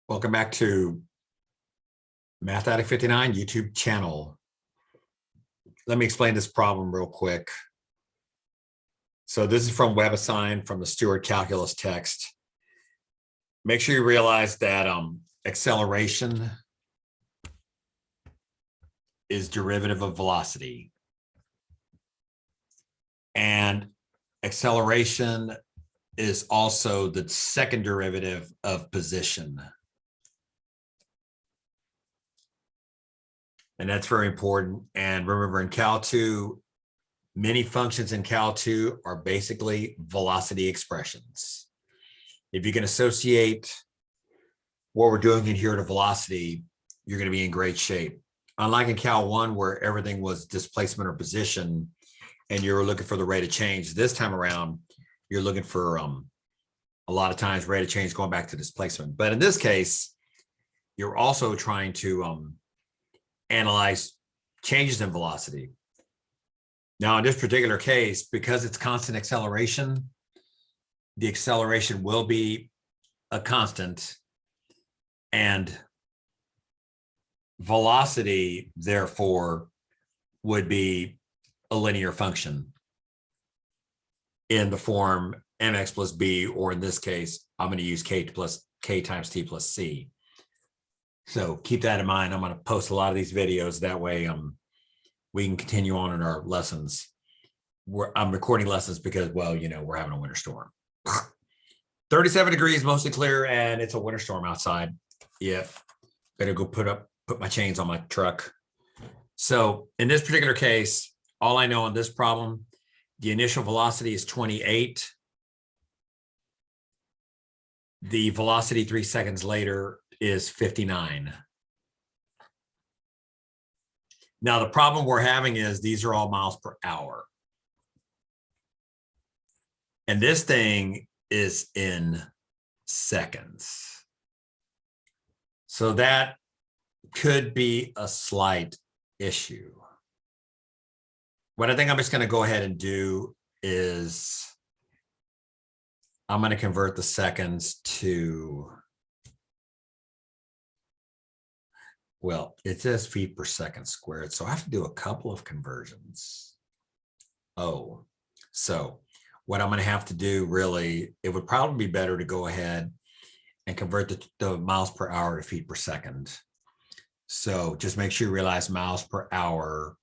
Welcome back to Mathematic 59 YouTube channel. Let me explain this problem real quick. So this is from WebAssign from the Stewart Calculus text. Make sure you realize that acceleration is derivative of velocity. And acceleration is also the second derivative of position. And that's very important. And remember, in Cal 2, many functions in Cal 2 are basically velocity expressions. If you can associate what we're doing in here to velocity, you're going to be in great shape. Unlike in Cal 1, where everything was displacement or position, and you were looking for the rate of change, this time around, you're looking for a lot of times rate of change going back to displacement. But in this case, you're also trying to analyze changes in velocity. Now, in this particular case, because it's constant acceleration, the acceleration will be a constant, and velocity, therefore, would be a linear function in the form mx plus b, or in this case, I'm going to use k times t plus c. So keep that in mind. I'm going to post a lot of these videos. That way we can continue on in our lessons. I'm recording lessons because, well, you know, we're having a winter storm. 37 degrees, mostly clear, and it's a winter storm outside. Yeah, better go put my chains on my truck. So in this particular case, all I know on this problem, the initial velocity is 28. The velocity 3 seconds later is 59. Now, the problem we're having is these are all miles per hour. And this thing is in seconds. So that could be a slight issue. What I think I'm just going to go ahead and do is I'm going to convert the seconds to, well, it says feet per second squared, so I have to do a couple of conversions. Oh, so what I'm going to have to do, really, it would probably be better to go ahead and convert the miles per hour to feet per second. So just make sure you realize miles per hour.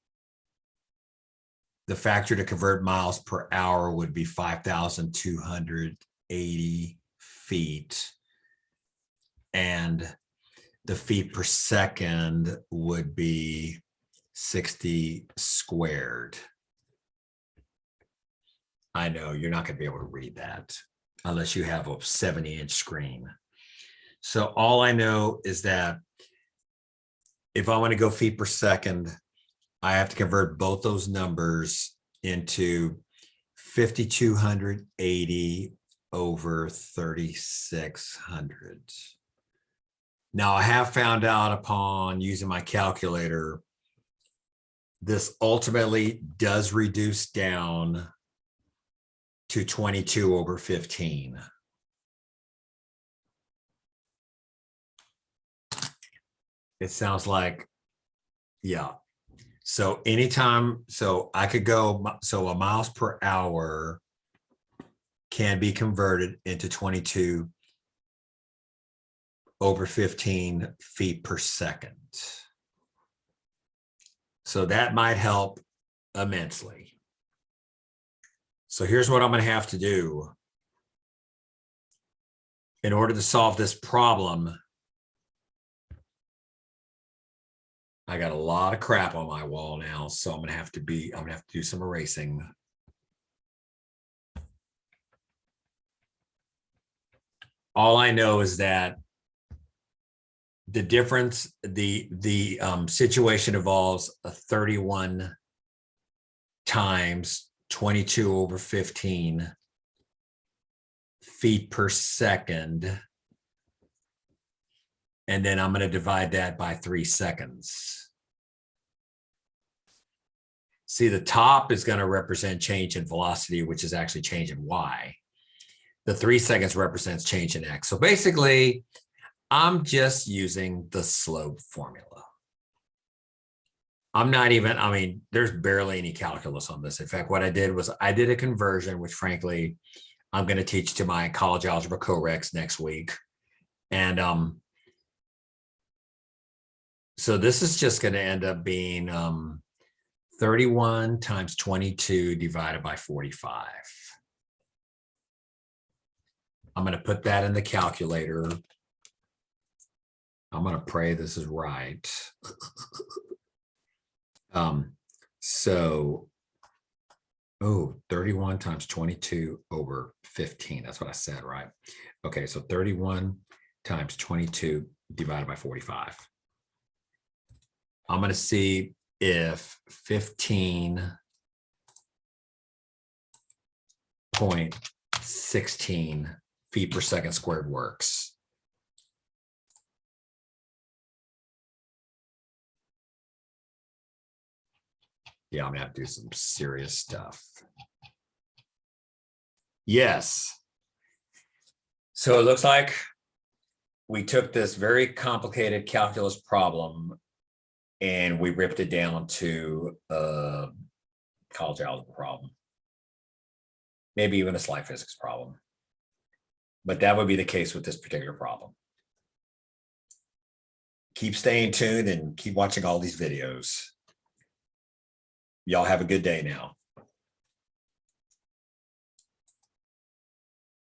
The factor to convert miles per hour would be 5,280 feet. And the feet per second would be 60 squared. I know you're not going to be able to read that unless you have a 70-inch screen. So all I know is that if I want to go feet per second, I have to convert both those numbers into 5,280 over 3,600. Now, I have found out upon using my calculator, this ultimately does reduce down to 22 over 15. It sounds like, yeah. So anytime, so I could go, so a miles per hour can be converted into 22 over 15 feet per second. So that might help immensely. So here's what I'm going to have to do. In order to solve this problem, I got a lot of crap on my wall now, so I'm going to have to do some erasing. All I know is that the difference, the situation involves a 31 times 22 over 15 feet per second. And then I'm going to divide that by 3 seconds. See, the top is going to represent change in velocity, which is actually change in y. The 3 seconds represents change in x. So basically, I'm just using the slope formula. I'm not even, I mean, there's barely any calculus on this. In fact, what I did was I did a conversion, which frankly, I'm going to teach to my college algebra co-recs next week. And so this is just going to end up being 31 times 22 divided by 45. I'm going to put that in the calculator. I'm going to pray this is right. So, 31 times 22 over 15. That's what I said, right? Okay, so 31 times 22 divided by 45. I'm going to see if 15.16 feet per second squared works. Yeah, I'm gonna have to do some serious stuff. Yes. So it looks like we took this very complicated calculus problem and we ripped it down to a college algebra problem. Maybe even a slight physics problem. But that would be the case with this particular problem. Keep staying tuned and keep watching all these videos. Y'all have a good day now.